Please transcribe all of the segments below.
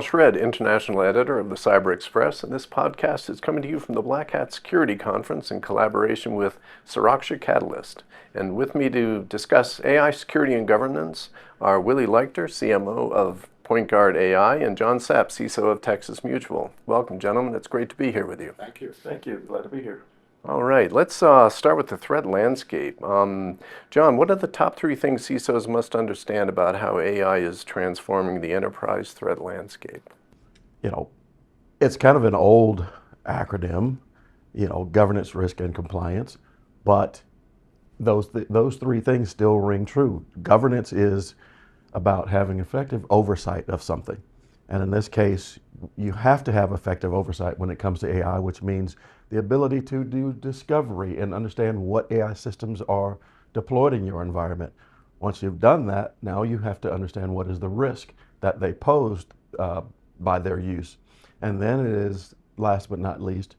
Shread, International Editor of the Cyber Express, and this podcast is coming to you from the Black Hat Security Conference in collaboration with Suraksha Catalyst. And with me to discuss AI security and governance are Willy Leichter, CMO of PointGuard AI, and John Sapp, CISO of Texas Mutual. Welcome, gentlemen. It's great to be here with you. Thank you. Thank you. Glad to be here. All right, let's start with the threat landscape. John, what are the top three things CISOs must understand about how AI is transforming the enterprise threat landscape? It's kind of an old acronym, governance, risk, and compliance, but those three things still ring true. Governance is about having effective oversight of something. And in this case, you have to have effective oversight when it comes to AI, which means the ability to do discovery and understand what AI systems are deployed in your environment. Once you've done that, now you have to understand what is the risk that they posed by their use. And then it is, last but not least,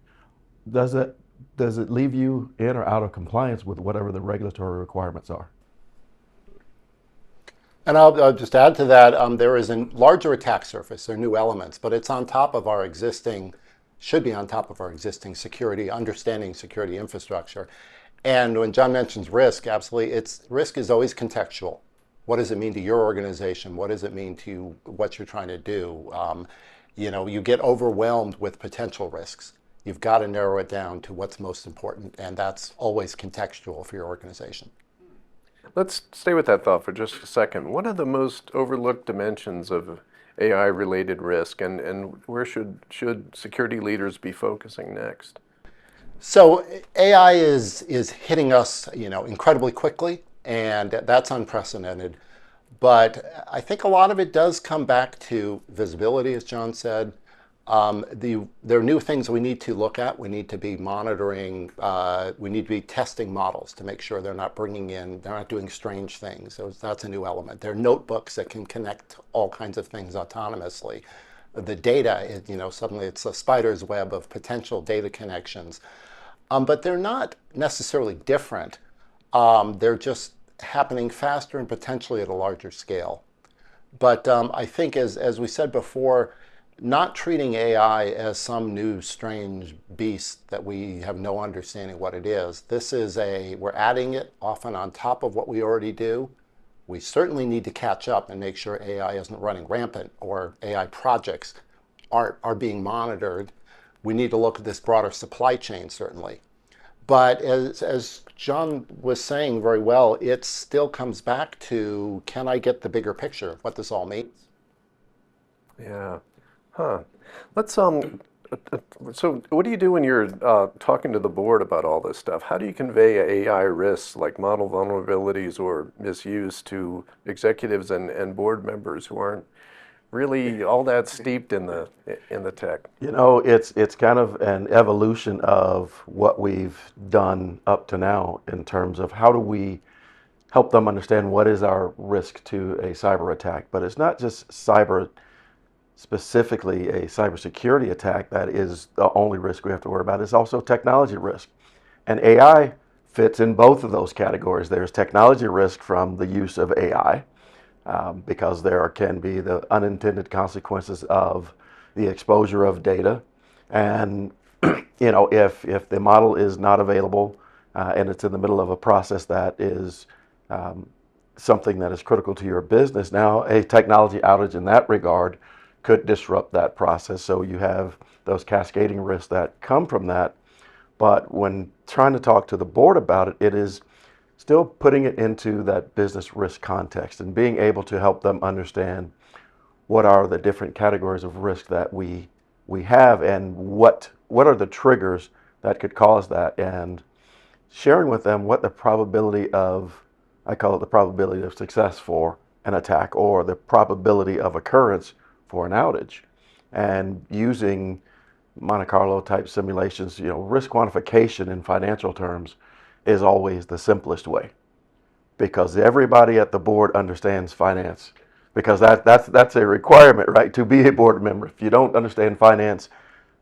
does it leave you in or out of compliance with whatever the regulatory requirements are? And I'll just add to that, there is a larger attack surface, there are new elements, but it's on top of our existing, should be on top of our existing security, understanding security infrastructure. And when John mentions risk, absolutely, risk is always contextual. What does it mean to your organization? What does it mean to what you're trying to do? You get overwhelmed with potential risks. You've got to narrow it down to what's most important, and that's always contextual for your organization. Let's stay with that thought for just a second. What are the most overlooked dimensions of AI-related risk, and where should security leaders be focusing next? So AI is hitting us, incredibly quickly, and that's unprecedented. But I think a lot of it does come back to visibility, as John said. There are new things we need to look at. We need to be monitoring, we need to be testing models to make sure they're not doing strange things. So that's a new element. There are notebooks that can connect all kinds of things autonomously. The data is, suddenly it's a spider's web of potential data connections. But they're not necessarily different. They're just happening faster and potentially at a larger scale. But I think as we said before, not treating AI as some new strange beast that we have no understanding what it is. We're adding it often on top of what we already do. We certainly need to catch up and make sure AI isn't running rampant or AI projects are being monitored. We need to look at this broader supply chain, certainly. But as John was saying very well, it still comes back to, can I get the bigger picture of what this all means? Yeah. Huh. Let's so what do you do when you're talking to the board about all this stuff? How do you convey AI risks like model vulnerabilities or misuse to executives and board members who aren't really all that steeped in the tech? It's kind of an evolution of what we've done up to now in terms of how do we help them understand what is our risk to a cyber attack. But it's not just specifically a cybersecurity attack that is the only risk we have to worry about. It's also technology risk. And AI fits in both of those categories. There's technology risk from the use of AI, because there can be the unintended consequences of the exposure of data. And if the model is not available and it's in the middle of a process that is something that is critical to your business, now a technology outage in that regard could disrupt that process. So you have those cascading risks that come from that. But when trying to talk to the board about it, it is still putting it into that business risk context and being able to help them understand what are the different categories of risk that we have and what are the triggers that could cause that, and sharing with them what the probability of, I call it the probability of success for an attack or the probability of occurrence for an outage, and using Monte Carlo type simulations. Risk quantification in financial terms is always the simplest way, because everybody at the board understands finance, because that's a requirement, right, to be a board member. If you don't understand finance,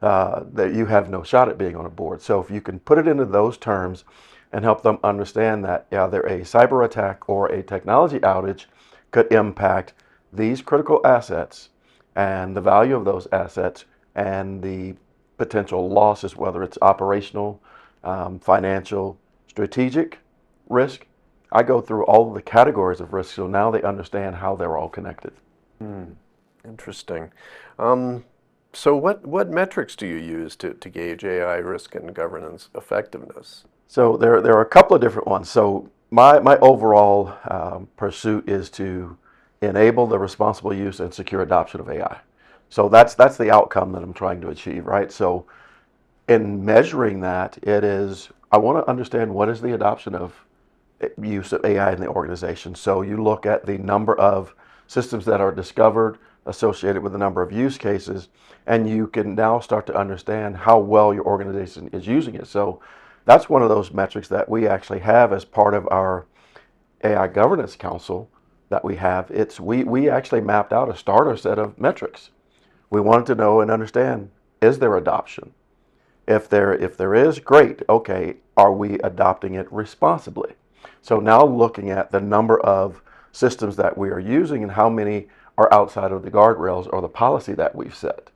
that you have no shot at being on a board. So if you can put it into those terms and help them understand that either a cyber attack or a technology outage could impact these critical assets, and the value of those assets and the potential losses, whether it's operational, financial, strategic risk. I go through all of the categories of risk, so now they understand how they're all connected. Interesting. So what metrics do you use to gauge AI risk and governance effectiveness? So there are a couple of different ones. So my overall pursuit is to enable the responsible use and secure adoption of AI. So that's the outcome that I'm trying to achieve, right? So in measuring that, it is, I want to understand what is the adoption of use of AI in the organization. So you look at the number of systems that are discovered associated with the number of use cases, and you can now start to understand how well your organization is using it. So that's one of those metrics that we actually have as part of our AI Governance Council that we have. We actually mapped out a starter set of metrics. We wanted to know and understand, is there adoption? If there is, great. Okay, are we adopting it responsibly? So now looking at the number of systems that we are using and how many are outside of the guardrails or the policy that we've set.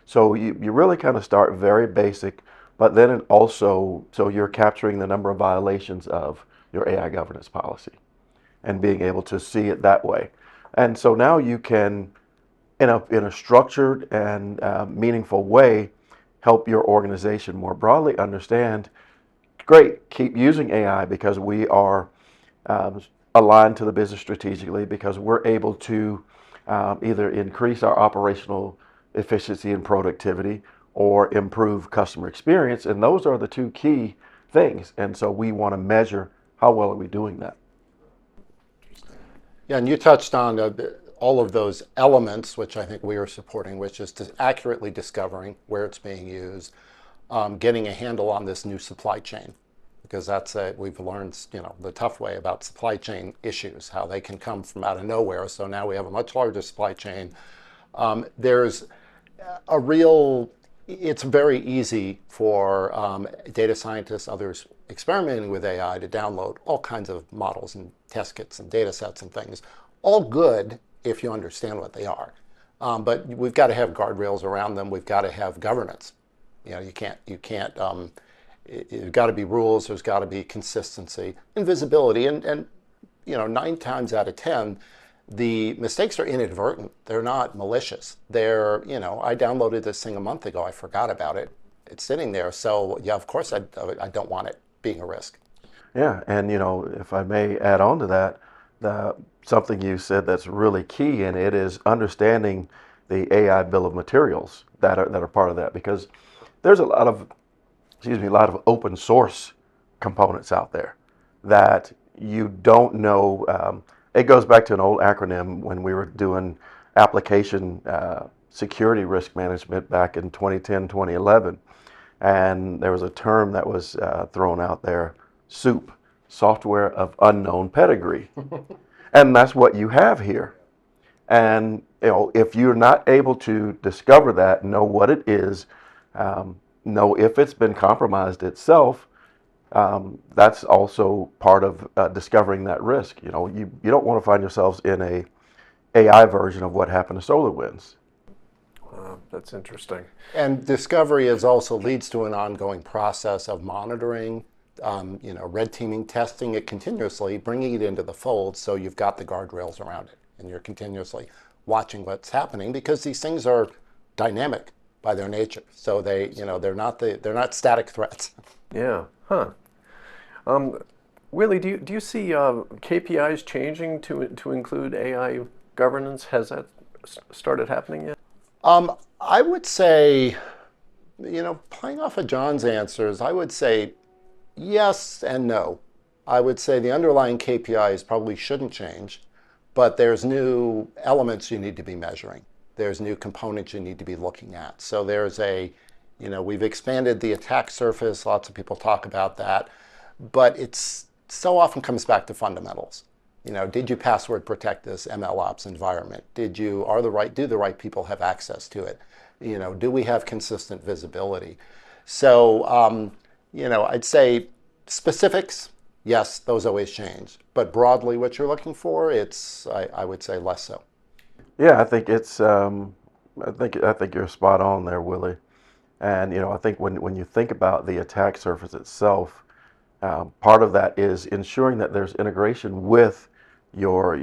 So you really kind of start very basic, but then it also, so you're capturing the number of violations of your AI governance policy and being able to see it that way. And so now you can, in a structured and meaningful way, help your organization more broadly understand, great, keep using AI because we are aligned to the business strategically, because we're able to either increase our operational efficiency and productivity or improve customer experience. And those are the two key things. And so we want to measure how well are we doing that. Yeah, and you touched on all of those elements, which I think we are supporting, which is accurately discovering where it's being used, getting a handle on this new supply chain, because we've learned, the tough way about supply chain issues, how they can come from out of nowhere. So now we have a much larger supply chain. There's it's very easy for data scientists, others experimenting with AI, to download all kinds of models and test kits and data sets and things. All good if you understand what they are. But we've got to have guardrails around them. We've got to have governance. You can't, there's got to be rules, there's got to be consistency and visibility. And 9 times out of 10, the mistakes are inadvertent. They're not malicious. I downloaded this thing a month ago. I forgot about it. It's sitting there. So yeah, of course I don't want it being a risk. Yeah, and if I may add on to that, something you said that's really key, and it is understanding the AI bill of materials that are part of that, because there's a lot of open source components out there that you don't know. It goes back to an old acronym when we were doing application security risk management back in 2010, 2011. And there was a term that was thrown out there, SOUP, software of unknown pedigree. And that's what you have here. And if you're not able to discover that, know what it is, know if it's been compromised itself, that's also part of discovering that risk. You don't want to find yourselves in a AI version of what happened to SolarWinds. That's interesting. And discovery also leads to an ongoing process of monitoring, red teaming, testing it continuously, bringing it into the fold, so you've got the guardrails around it, and you're continuously watching what's happening, because these things are dynamic by their nature. So they're not static threats. Yeah. Huh. Willy, do you see KPIs changing to include AI governance? Has that started happening yet? I would say, playing off of John's answers, I would say yes and no. I would say the underlying KPIs probably shouldn't change, but there's new elements you need to be measuring. There's new components you need to be looking at. So we've expanded the attack surface. Lots of people talk about that, but it's so often comes back to fundamentals. Did you password protect this MLOps environment? Do the right people have access to it? Do we have consistent visibility? So, I'd say specifics, yes, those always change. But broadly, what you're looking for, I would say less so. Yeah, I think it's I think you're spot on there, Willie. And I think when you think about the attack surface itself, part of that is ensuring that there's integration with your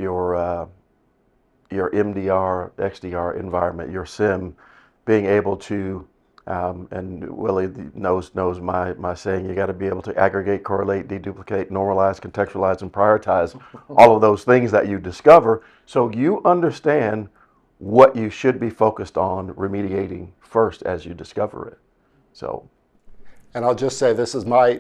your MDR, XDR environment, your SIM, being able to, and Willie knows my saying, you got to be able to aggregate, correlate, deduplicate, normalize, contextualize, and prioritize all of those things that you discover, so you understand what you should be focused on remediating first as you discover it. So, And I'll just say, this is my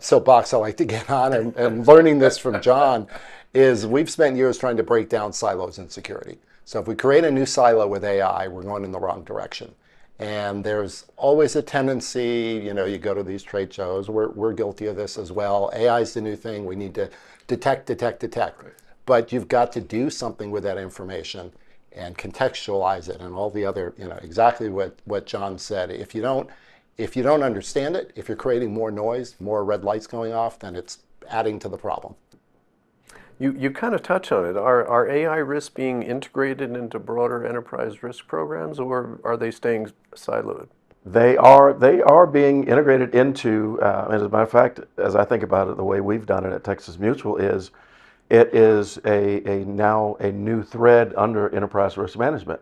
soapbox I like to get on, and learning this from John is we've spent years trying to break down silos in security. So if we create a new silo with AI, we're going in the wrong direction. And there's always a tendency, you go to these trade shows, we're guilty of this as well. AI is the new thing. We need to detect. Right. But you've got to do something with that information and contextualize it, and all the other, exactly what John said. If you don't understand it, if you're creating more noise, more red lights going off, then it's adding to the problem. You kind of touch on it. Are AI risks being integrated into broader enterprise risk programs, or are they staying siloed? They are being integrated into, as a matter of fact, as I think about it, the way we've done it at Texas Mutual is, it is now a new thread under enterprise risk management.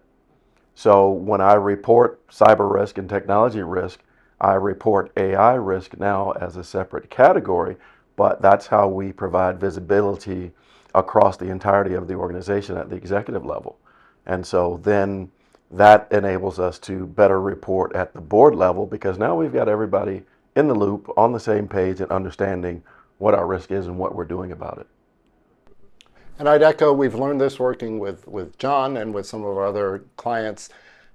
So when I report cyber risk and technology risk, I report AI risk now as a separate category, but that's how we provide visibility across the entirety of the organization at the executive level. And so then that enables us to better report at the board level, because now we've got everybody in the loop, on the same page, and understanding what our risk is and what we're doing about it. And I'd echo, we've learned this working with John and with some of our other clients,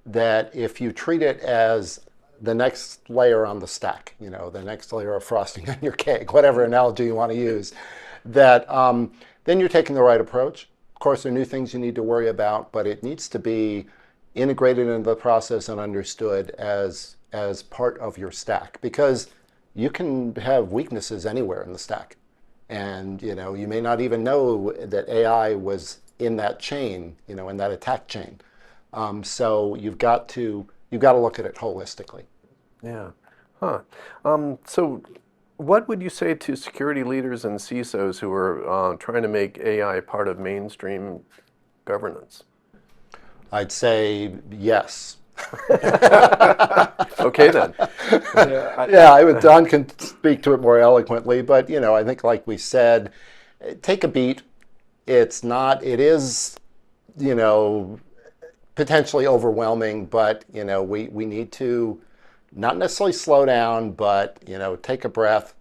that if you treat it as the next layer on the stack, the next layer of frosting on your cake, whatever analogy you want to use, that then you're taking the right approach. Of course, there are new things you need to worry about, but it needs to be integrated into the process and understood as part of your stack, because you can have weaknesses anywhere in the stack. And you may not even know that AI was in that chain, in that attack chain. So you've got to look at it holistically. Yeah. Huh. So what would you say to security leaders and CISOs who are trying to make AI part of mainstream governance? I'd say yes. Okay then. Don can speak to it more eloquently, but I think, like we said, take a beat. It is potentially overwhelming, but we need to not necessarily slow down, but take a breath,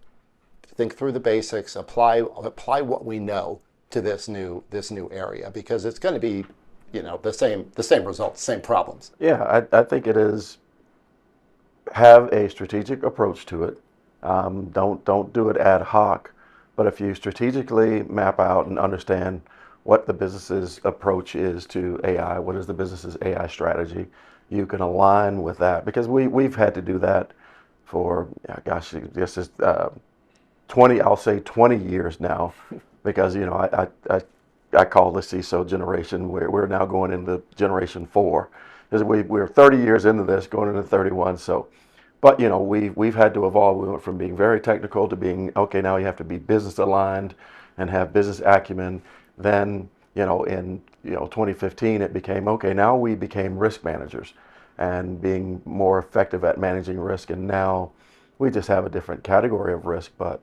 think through the basics, apply what we know to this new area, because it's going to be the same results, same problems. Yeah, I think it is, have a strategic approach to it. Don't do it ad hoc, but if you strategically map out and understand what the business's approach is to AI, what is the business's AI strategy, you can align with that, because we've had to do that for, this is 20 years now, because I call the CISO generation, we're now going into generation 4, because we're 30 years into this, going into 31. So, but we've had to evolve. We went from being very technical to being, okay, now you have to be business aligned and have business acumen. Then in 2015 it became, okay, now we became risk managers and being more effective at managing risk, and now we just have a different category of risk, but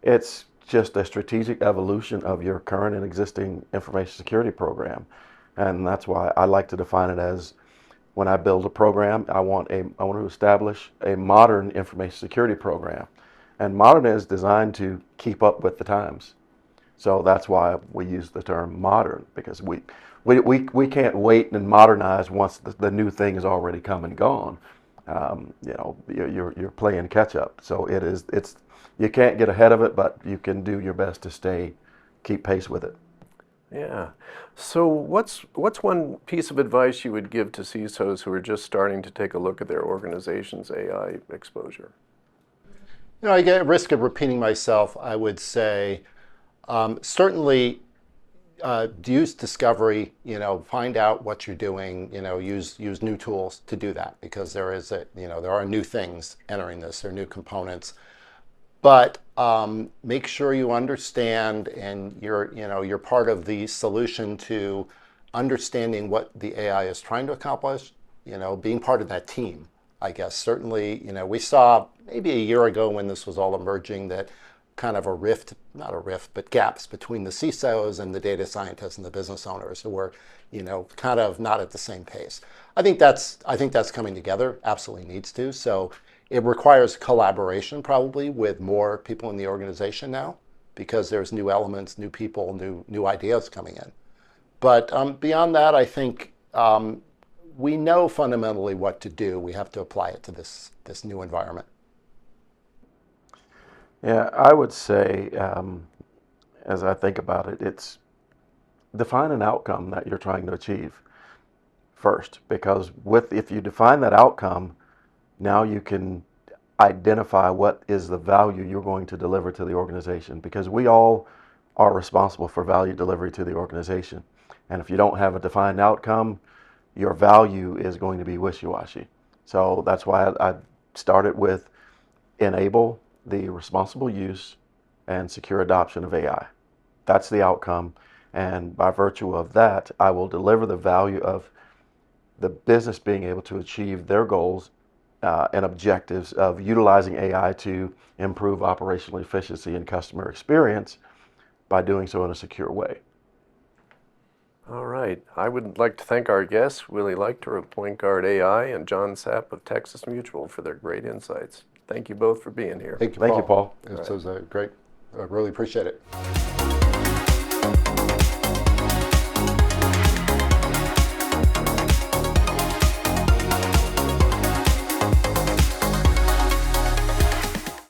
it's just a strategic evolution of your current and existing information security program. And that's why I like to define it as, when I build a program, I want to establish a modern information security program. And modern is designed to keep up with the times. So that's why we use the term modern, because we can't wait and modernize once the new thing is already come and gone. You're playing catch up. So it's you can't get ahead of it, but you can do your best to keep pace with it. Yeah. So what's one piece of advice you would give to CISOs who are just starting to take a look at their organization's AI exposure? I get at risk of repeating myself. I would say, certainly, use discovery, find out what you're doing, use new tools to do that, because there are new things entering this, there are new components. But make sure you understand, and you're part of the solution to understanding what the AI is trying to accomplish, being part of that team, I guess. Certainly, we saw maybe a year ago when this was all emerging that kind of not a rift, but gaps between the CISOs and the data scientists and the business owners who were, kind of not at the same pace. I think that's coming together, absolutely needs to. So it requires collaboration probably with more people in the organization now, because there's new elements, new people, new ideas coming in. But beyond that, I think we know fundamentally what to do. We have to apply it to this new environment. Yeah, I would say, as I think about it, it's define an outcome that you're trying to achieve first, because if you define that outcome, now you can identify what is the value you're going to deliver to the organization, because we all are responsible for value delivery to the organization. And if you don't have a defined outcome, your value is going to be wishy-washy. So that's why I started with enable the responsible use and secure adoption of AI. That's the outcome. And by virtue of that, I will deliver the value of the business being able to achieve their goals and objectives of utilizing AI to improve operational efficiency and customer experience by doing so in a secure way. All right. I would like to thank our guests, Willy Leichter of PointGuard AI and John Sapp of Texas Mutual, for their great insights. Thank you both for being here. Thank you, Paul. This was great. I really appreciate it.